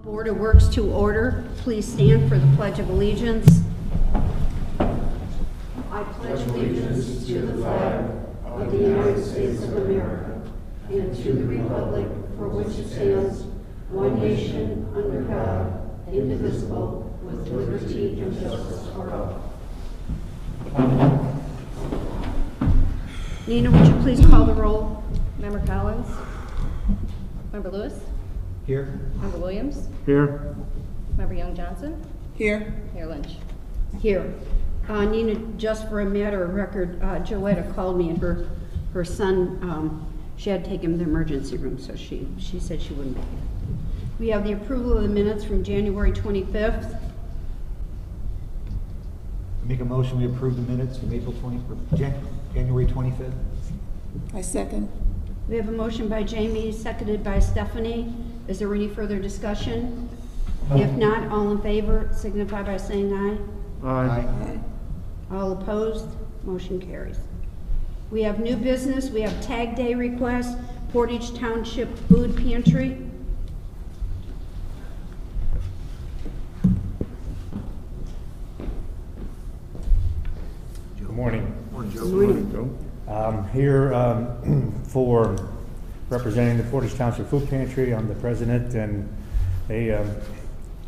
Board of Works to order. Please stand for the Pledge of Allegiance. I pledge allegiance to the flag of the United States of America and to the republic for which it stands, one nation, under God, indivisible, with liberty and justice for all. Nina, would you please call the roll? Member Collins? Member Lewis? Here. Member Williams? Here. Member Young Johnson? Here. Mayor Lynch? Here. Nina, just for a matter of record, Joetta called me and her son, she had to take him to the emergency room, so she said she wouldn't make it. We have the approval of the minutes from January 25th. Make a motion, we approve the minutes from January 25th. I second. We have a motion by Jamie, seconded by Stephanie. Is there any further discussion? If not, all in favor signify by saying aye. Aye. All opposed, motion carries. We have new business, we have tag day request, Portage Township Food Pantry. Good morning. Morning, Joe. Good morning. I'm here for representing the Portage Township Food Pantry. I'm the president, and they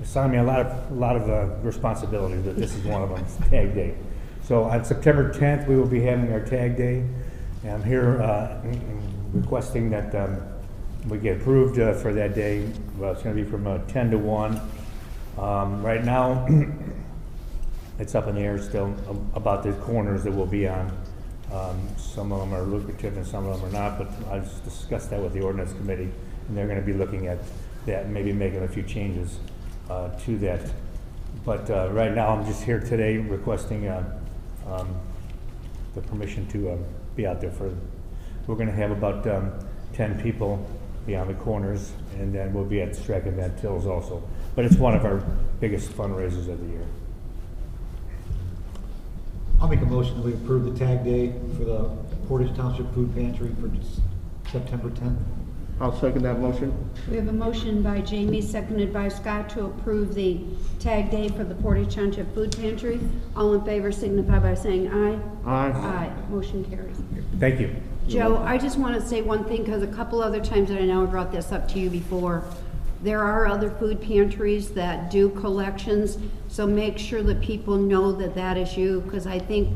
assigned me a lot of responsibilities, but this is one of them, it's Tag Day. So on September 10th, we will be having our Tag Day. And I'm here requesting that we get approved for that day. Well, it's going to be from 10 to 1. Right now, it's up in the air still about the corners that we'll be on. Some of them are lucrative and some of them are not, but I just discussed that with the ordinance committee, and they're going to be looking at that and maybe making a few changes to that. But right now, I'm just here today requesting the permission to be out there for. We're going to have about 10 people beyond the corners, and then we'll be at Strack and Van Tills also. But it's one of our biggest fundraisers of the year. I'll make a motion that we approve the tag day for the Portage Township Food Pantry for September 10th. I'll second that motion. We have a motion by Jamie, seconded by Scott, to approve the tag day for the Portage Township Food Pantry. All in favor signify by saying aye. Aye. Aye. Motion carries. Thank you. Joe, I just want to say one thing, because a couple other times that I know I brought this up to you before, there are other food pantries that do collections, so make sure that people know that that is you, because I think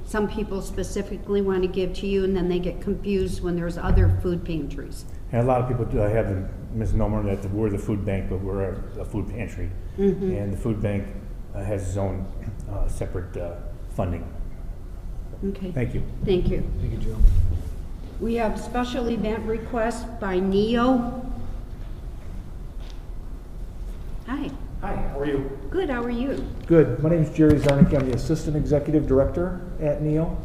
some people specifically want to give to you, and then they get confused when there's other food pantries. And a lot of people do have the misnomer that we're the food bank, but we're a food pantry. Mm-hmm. And the food bank has its own separate funding. Okay. Thank you. Thank you. Thank you, Joe. We have special event request by Neo. Hi. Hi, how are you? Good, how are you? Good. My name is Jerry Zarnicki. I'm the Assistant Executive Director at NEO.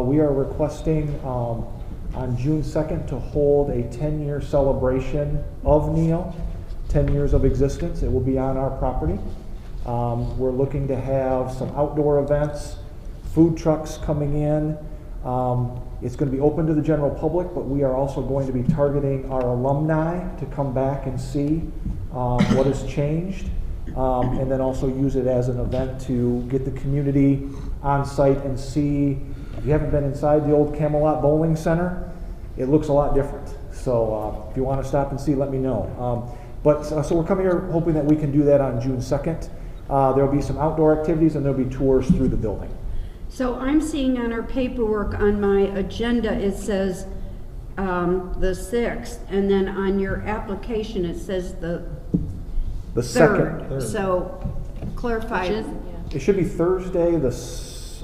We are requesting on June 2nd to hold a 10-year celebration of NEO, 10 years of existence. It will be on our property. We're looking to have some outdoor events, food trucks coming in. It's going to be open to the general public, but we are also going to be targeting our alumni to come back and see what has changed, and then also use it as an event to get the community on site and see. If you haven't been inside the old Camelot Bowling Center, it looks a lot different. So if you want to stop and see, let me know. So we're coming here hoping that we can do that on June 2nd. There will be some outdoor activities and there will be tours through the building. So I'm seeing on our paperwork on my agenda, it says the 6th, and then on your application, it says the second. Third. So clarify. It should be Thursday.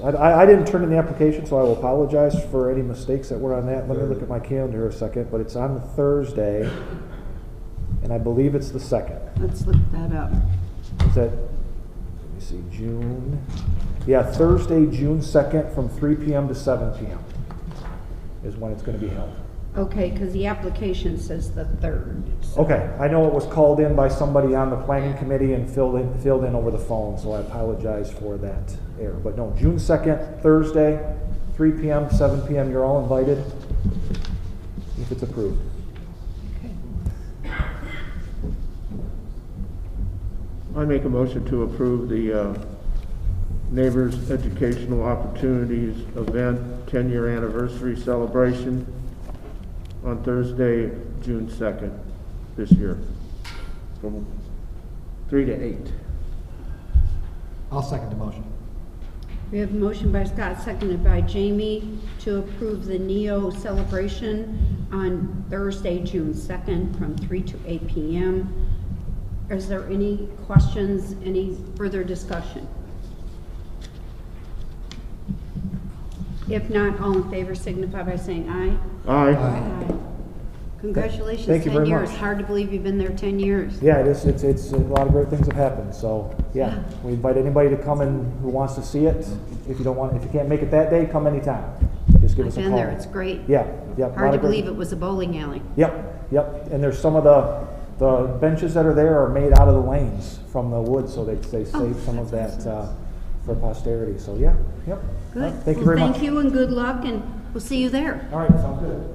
I didn't turn in the application, so I will apologize for any mistakes that were on that. Let me look at my calendar a second, but it's on the Thursday, and I believe it's the 2nd. Let's look that up. Is that, let me see, June? Yeah, Thursday, June 2nd from 3 p.m. to 7 p.m. is when it's going to be held. Okay, because the application says the 3rd. So. Okay, I know it was called in by somebody on the planning committee and filled in over the phone, so I apologize for that error. But no, June 2nd, Thursday, 3 p.m., 7 p.m., you're all invited if it's approved. Okay. I make a motion to approve the Neighbors Educational Opportunities Event 10-year anniversary celebration on Thursday, June 2nd this year, from 3 to 8. I'll second the motion. We have a motion by Scott, seconded by Jamie, to approve the NEO celebration on Thursday, June 2nd, from 3 to 8 p.m. Is there any questions, any further discussion? If not, all in favor signify by saying aye. Aye. Congratulations, Thank you 10 very years. much. Hard to believe you've been there 10 years. Yeah, it's a lot of great things have happened, so, yeah. We invite anybody to come in who wants to see it. If you can't make it that day, come anytime. Just give I've us a been call. there, it's great. Yeah, yep. Hard to believe it was a bowling alley. Yep. And there's some of the benches that are there are made out of the lanes from the wood, so they save some of that, for posterity, so yeah, yep. Good. Thank you very much. Thank you and good luck, and we'll see you there. All right, sounds good.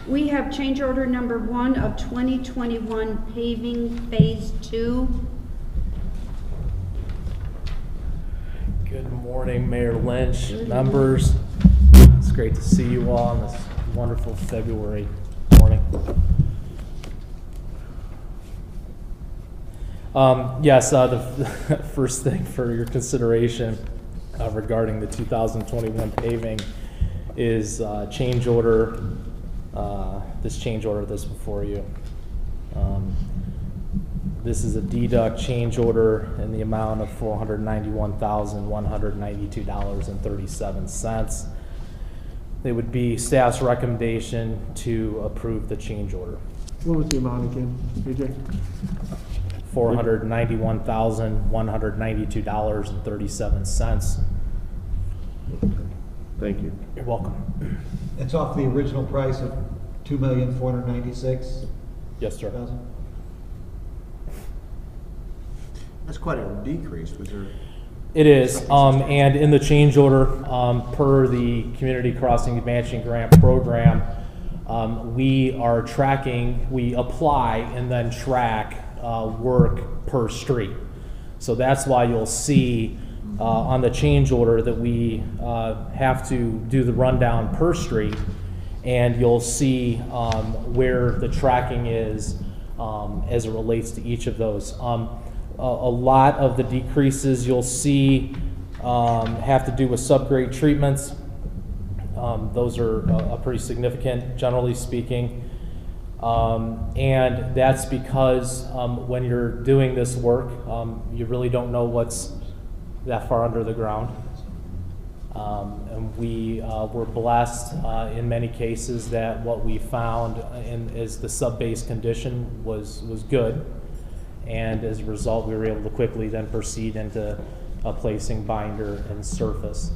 We have change order number 1 of 2021 paving phase 2. Good morning, Mayor Lynch, members. It's great to see you all on this wonderful February morning. Yes, the first thing for your consideration regarding the 2021 paving is change order. This change order that's before you. This is a deduct change order in the amount of $491,192.37. It would be staff's recommendation to approve the change order. What was the amount again, AJ? $491,192.37. Thank you. You're welcome. It's off the original price of $2,496,000. Yes, sir. That's quite a decrease. Was there? It is, and in the change order, per the Community Crossing Advancing Grant Program, we are tracking, we apply and then track work per street. So that's why you'll see on the change order that we have to do the rundown per street, and you'll see where the tracking is as it relates to each of those. A lot of the decreases you'll see have to do with subgrade treatments. Those are pretty significant, generally speaking. And that's because when you're doing this work, you really don't know what's that far under the ground. And we were blessed in many cases that what we found is the sub-base condition was good. And as a result, we were able to quickly then proceed into placing binder and surface.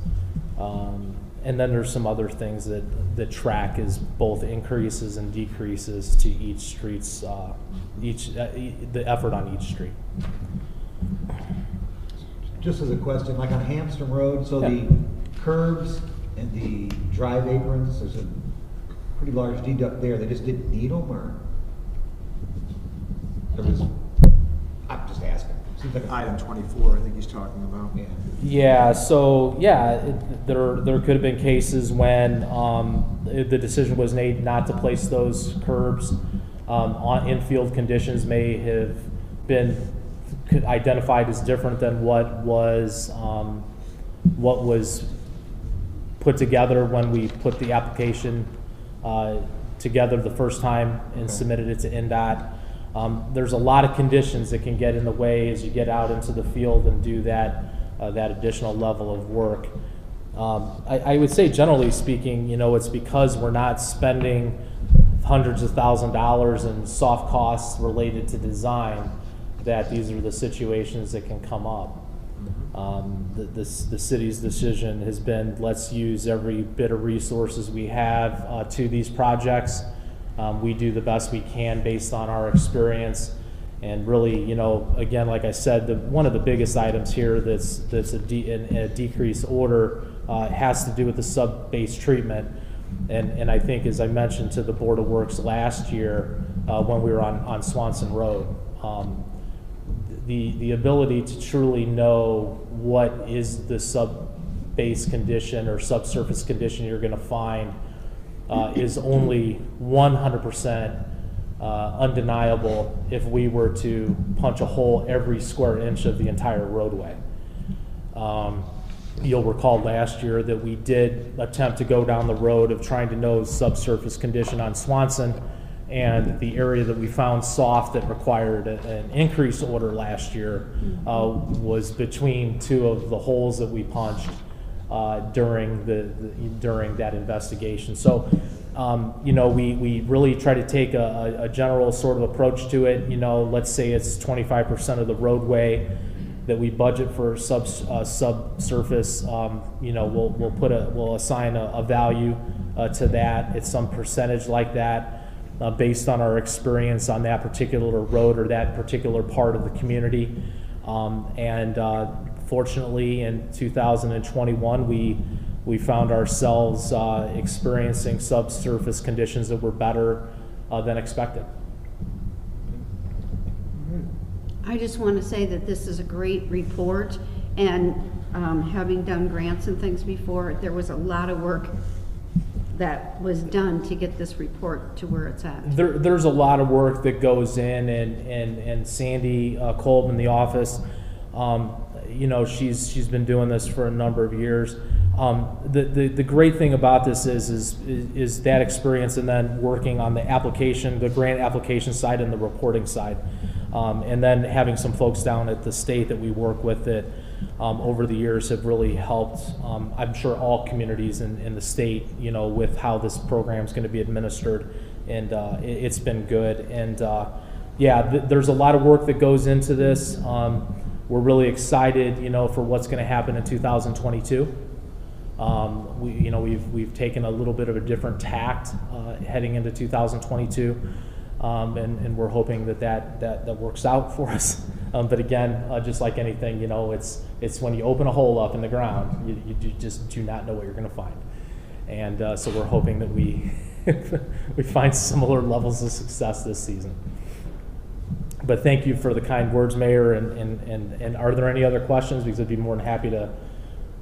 And then there's some other things that the track is both increases and decreases to each street's, the effort on each street. Just as a question, like on Hampton Road, so the curbs and the drive aprons, there's a pretty large deduct there. They just didn't need them, or there was? I'm just asking. Seems like Item 24, I think he's talking about. Yeah. Yeah, so there could have been cases when the decision was made not to place those curbs on infield conditions may have been identified as different than what was put together when we put the application together the first time and submitted it to NDOT. There's a lot of conditions that can get in the way as you get out into the field and do that additional level of work. I would say, generally speaking, it's because we're not spending hundreds of thousands of dollars in soft costs related to design that these are the situations that can come up. The city's decision has been, let's use every bit of resources we have to these projects. We do the best we can based on our experience, and really, again, like I said, one of the biggest items here that's a decreased order has to do with the sub-base treatment, and I think, as I mentioned to the Board of Works last year when we were on Swanson Road, the ability to truly know what is the sub-base condition or subsurface condition you're going to find is only 100% undeniable if we were to punch a hole every square inch of the entire roadway. you'll recall last year that we did attempt to go down the road of trying to know subsurface condition on Swanson, and the area that we found soft that required an increased order last year was between two of the holes that we punched during that investigation. So, we really try to take a general sort of approach to it. Let's say it's 25% of the roadway that we budget for subsurface. We'll assign a value to that. It's some percentage like that. Based on our experience on that particular road or that particular part of the community. Fortunately, in 2021, we found ourselves experiencing subsurface conditions that were better than expected. I just want to say that this is a great report, and having done grants and things before, there was a lot of work that was done to get this report to where it's at. There's a lot of work that goes in, and Sandy Kolb in the office, she's been doing this for a number of years. The great thing about this is that experience, and then working on the grant application side and the reporting side, and then having some folks down at the state that we work with that over the years have really helped. I'm sure all communities in the state, with how this program is going to be administered, and it's been good. And there's a lot of work that goes into this. We're really excited, for what's going to happen in 2022. We've taken a little bit of a different tact heading into 2022. And we're hoping that works out for us. But again, just like anything, it's when you open a hole up in the ground, you just do not know what you're going to find. And so we're hoping that we we find similar levels of success this season. But thank you for the kind words, Mayor. And are there any other questions? Because I'd be more than happy to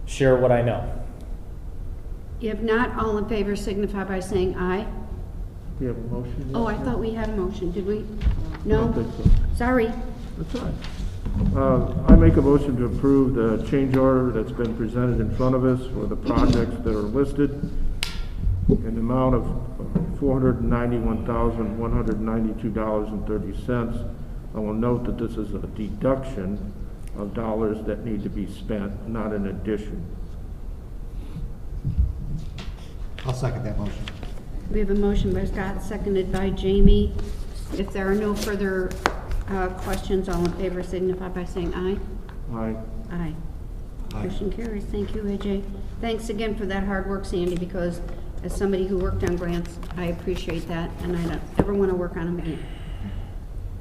share what I know. If not, all in favor signify by saying aye. We have a motion? Oh, I thought we had a motion, did we? I No? don't think so. Sorry. That's all right. I make a motion to approve the change order that's been presented in front of us for the projects that are listed in the amount of $491,192.30. I will note that this is a deduction of dollars that need to be spent, not an addition. I'll second that motion. We have a motion by Scott, seconded by Jamie. If there are no further questions, all in favor signify by saying aye. Aye. Aye. Aye. Motion carries. Thank you, AJ. Thanks again for that hard work, Sandy, because as somebody who worked on grants, I appreciate that, and I don't ever want to work on them again.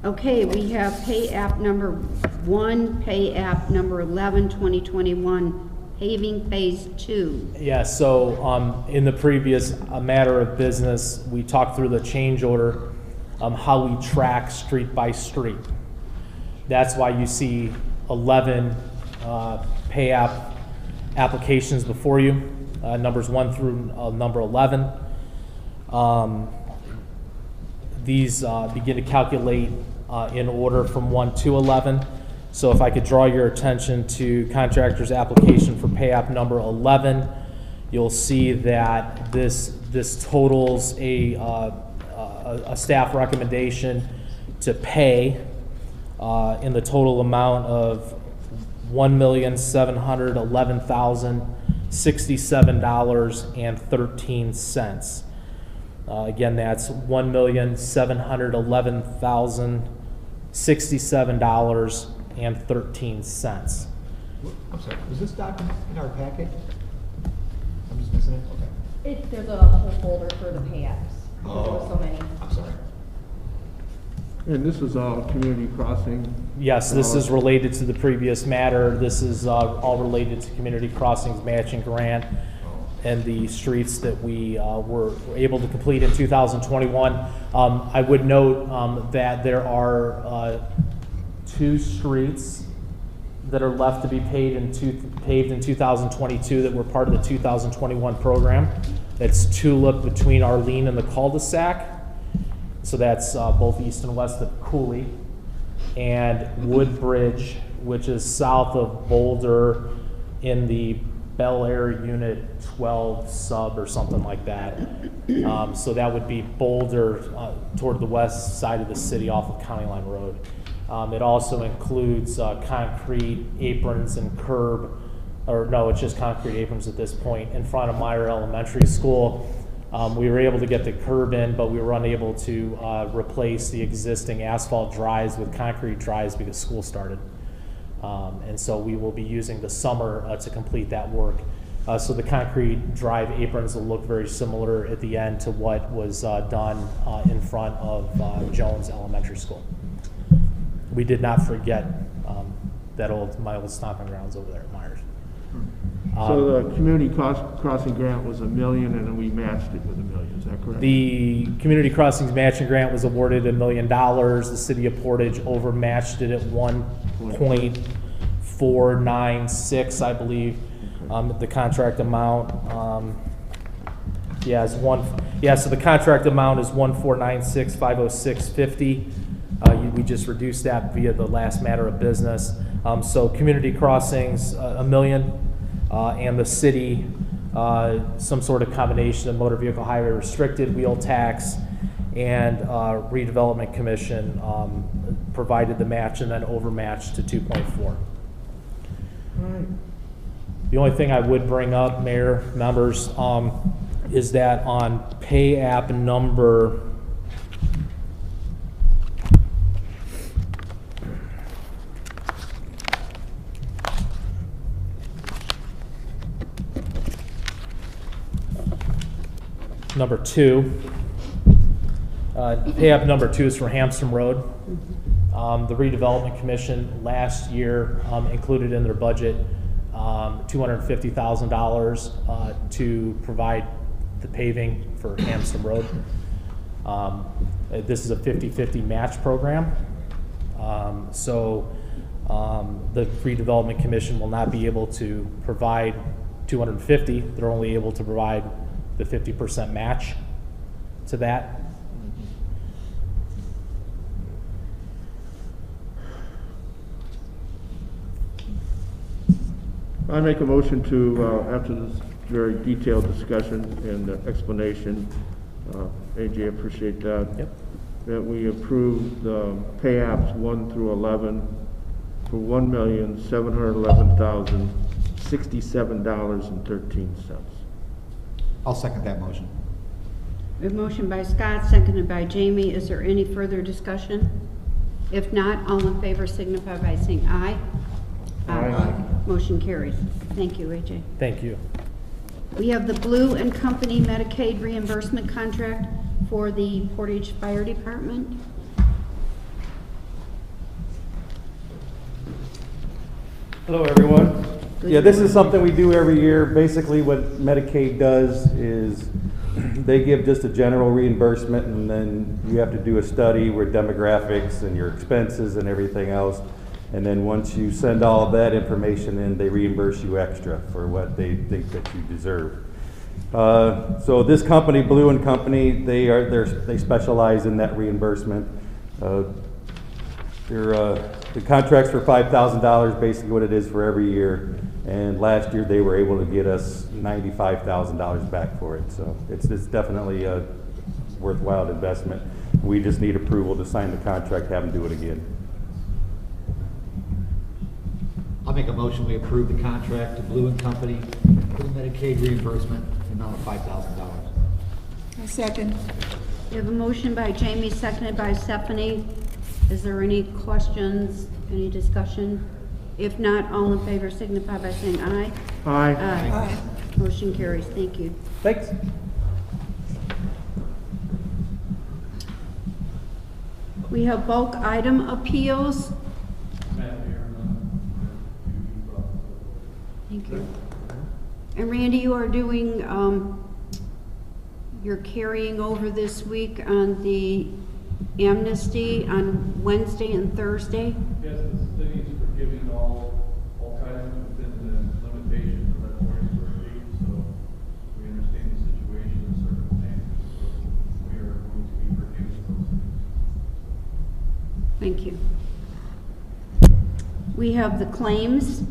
Okay, we have pay app number 1, pay app number 11, 2021, paving phase 2. Yeah, so in the previous matter of business, we talked through the change order, how we track street by street. That's why you see 11 pay app applications before you, numbers 1 through number 11. These begin to calculate in order from 1 to 11. So if I could draw your attention to contractor's application for pay app number 11, you'll see that this totals a staff recommendation to pay in the total amount of $1,711,067.13. Again, that's $1,711,067.13. I'm sorry, was this document in our packet? I'm just missing it? Okay. There's a whole folder for the pay apps. There were so many. I'm sorry. And this is all community crossing? Yes, this is related to the previous matter. This is all related to Community Crossings Matching Grant and the streets that we were able to complete in 2021. I would note that there are 2 streets that are left to be paved in 2022 that were part of the 2021 program. That's Tulip between Arlene and the cul-de-sac. So that's both east and west of Cooley. And Woodbridge, which is south of Boulder in the Bel Air Unit 12 sub or something like that. So that would be Boulder toward the west side of the city off of County Line Road. It also includes concrete aprons and curb, or no, it's just concrete aprons at this point, in front of Meyer Elementary School. We were able to get the curb in, but we were unable to replace the existing asphalt drives with concrete drives because school started. And so we will be using the summer to complete that work. So the concrete drive aprons will look very similar at the end to what was done in front of Jones Elementary School. We did not forget my old stomping grounds over there at Myers. So the community crossing grant was $1 million, and then we matched it with $1 million, is that correct? The Community Crossings Matching Grant was awarded $1 million. The city of Portage overmatched it at 1.496, I believe. The contract amount, so the contract amount is 1,496,506.50. We just reduced that via the last matter of business. So Community Crossings, $1 million, and the city, some sort of combination of motor vehicle highway restricted, wheel tax, and redevelopment commission provided the match and then overmatched to 2.4. The only thing I would bring up, Mayor, members, is that on pay app number number 2. Pay app number 2 is for Hampton Road. The redevelopment commission last year included in their budget $250,000 to provide the paving for Hampton Road. This is a 50-50 match program. So the redevelopment commission will not be able to provide $250,000. They're only able to provide the 50% match to that. I make a motion to, after this very detailed discussion and explanation, AJ, I appreciate that. Yep. That we approve the pay apps 1 through 11 for $1,711,067.13. I'll second that motion. We have a motion by Scott, seconded by Jamie. Is there any further discussion? If not, all in favor signify by saying aye. Aye. Motion carries. Thank you, AJ. Thank you. We have the Blue and Company Medicaid reimbursement contract for the Portage Fire Department. Hello, everyone. Good Yeah, this is morning. something we do every year. Basically, what Medicaid does is they give just a general reimbursement, and then you have to do a study with demographics and your expenses and everything else. And then once you send all of that information in, they reimburse you extra for what they think that you deserve. So this company, Blue and Company, they specialize in that reimbursement. The contract's for $5,000, basically what it is for every year. And last year they were able to get us $95,000 back for it. So it's definitely a worthwhile investment. We just need approval to sign the contract, have them do it again. I'll make a motion, we approve the contract to Blue and Company for the Medicaid reimbursement, the amount of $5,000. I second. We have a motion by Jamie, seconded by Stephanie. Is there any questions, any discussion? If not, all in favor signify by saying aye. Aye. Aye. Motion carries. Thank you. Thanks. We have bulk item appeals. Thank you. And Randy, you are doing, you're carrying over this week on the amnesty on Wednesday and Thursday? Yes, the city is forgiving all items within the limitation of that 40 square feet, so we understand the situation and circumstances, so we are going to be forgiving those things. Thank you. We have the claims.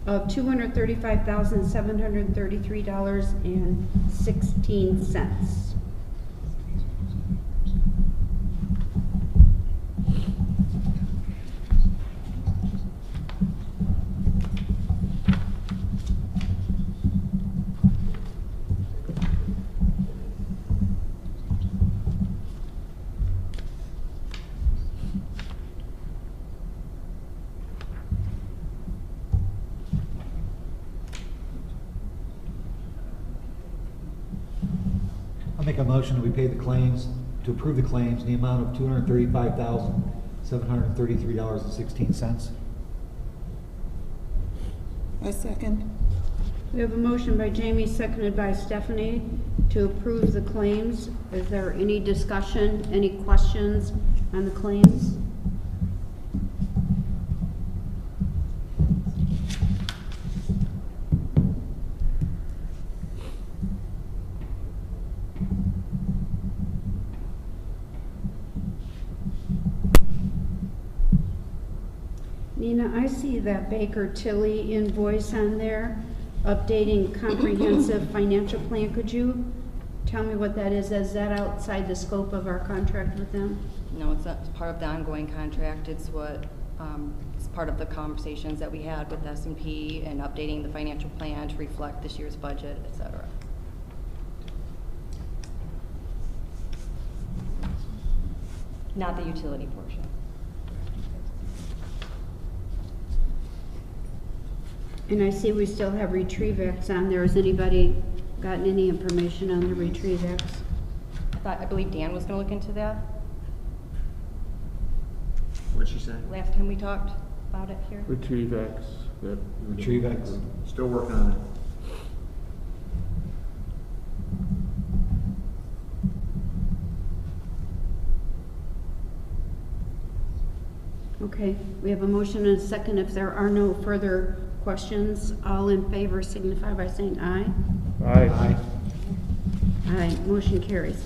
of $235,733.16. I'll make a motion that we pay the claims, to approve the claims in the amount of $235,733.16. I second. We have a motion by Jamie, seconded by Stephanie, to approve the claims. Is there any discussion, any questions on the claims? Nina, I see that Baker Tilly invoice on there, updating comprehensive financial plan. Could you tell me what that is? Is that outside the scope of our contract with them? No, it's not part of the ongoing contract. It's what, it's part of the conversations that we had with S&P and updating the financial plan to reflect this year's budget, et cetera. Not the utility portion. And I see we still have Retrievex on there. Has anybody gotten any information on the Retrievex? I believe Dan was gonna look into that What'd she say? last time we talked about it here. Retrievex. Retrievex. Still working on it. Okay, we have a motion and a second. If there are no further questions, all in favor signify by saying aye. Aye. Aye, motion carries.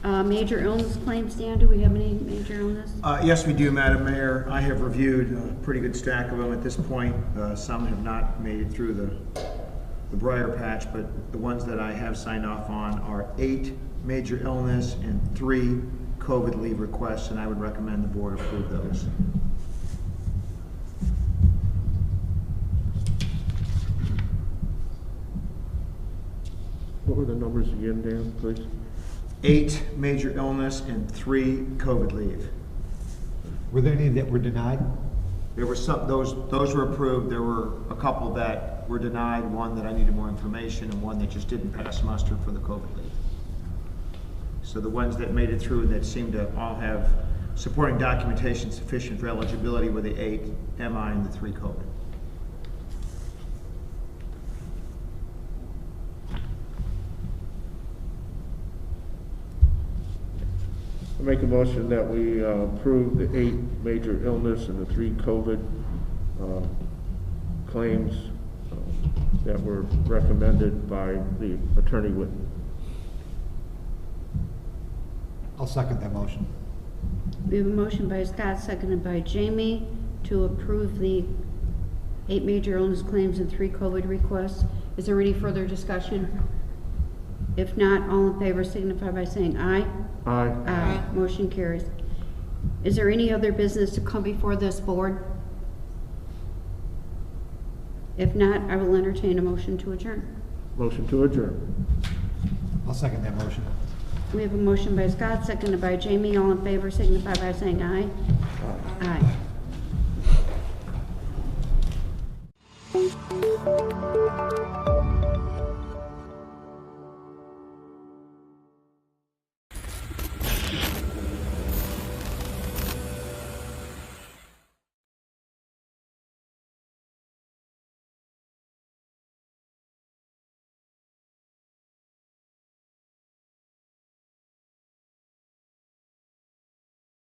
Major illness claims, Dan, do we have any major illness? Yes, we do, Madam Mayor. I have reviewed a pretty good stack of them at this point. Some have not made it through the briar patch, but the ones that I have signed off on are 8 major illness and 3 COVID leave requests, and I would recommend the board approve those. What were the numbers again, Dan, please? 8 major illness and 3 COVID leave. Were there any that were denied? There were some, those were approved. There were a couple that were denied, one that I needed more information, and one that just didn't pass muster for the COVID leave. So the ones that made it through and that seemed to all have supporting documentation sufficient for eligibility were the 8 MI and the 3 COVID. I make a motion that we approve the 8 major illness and the 3 COVID claims that were recommended by the Attorney Whitten. I'll second that motion. We have a motion by Scott, seconded by Jamie, to approve the 8 major illness claims and 3 COVID requests. Is there any further discussion? If not, all in favor signify by saying aye. Aye. Aye. Motion carries. Is there any other business to come before this board? If not, I will entertain a motion to adjourn. Motion to adjourn. I'll second that motion. We have a motion by Scott, seconded by Jamie. All in favor signify by saying aye. Aye.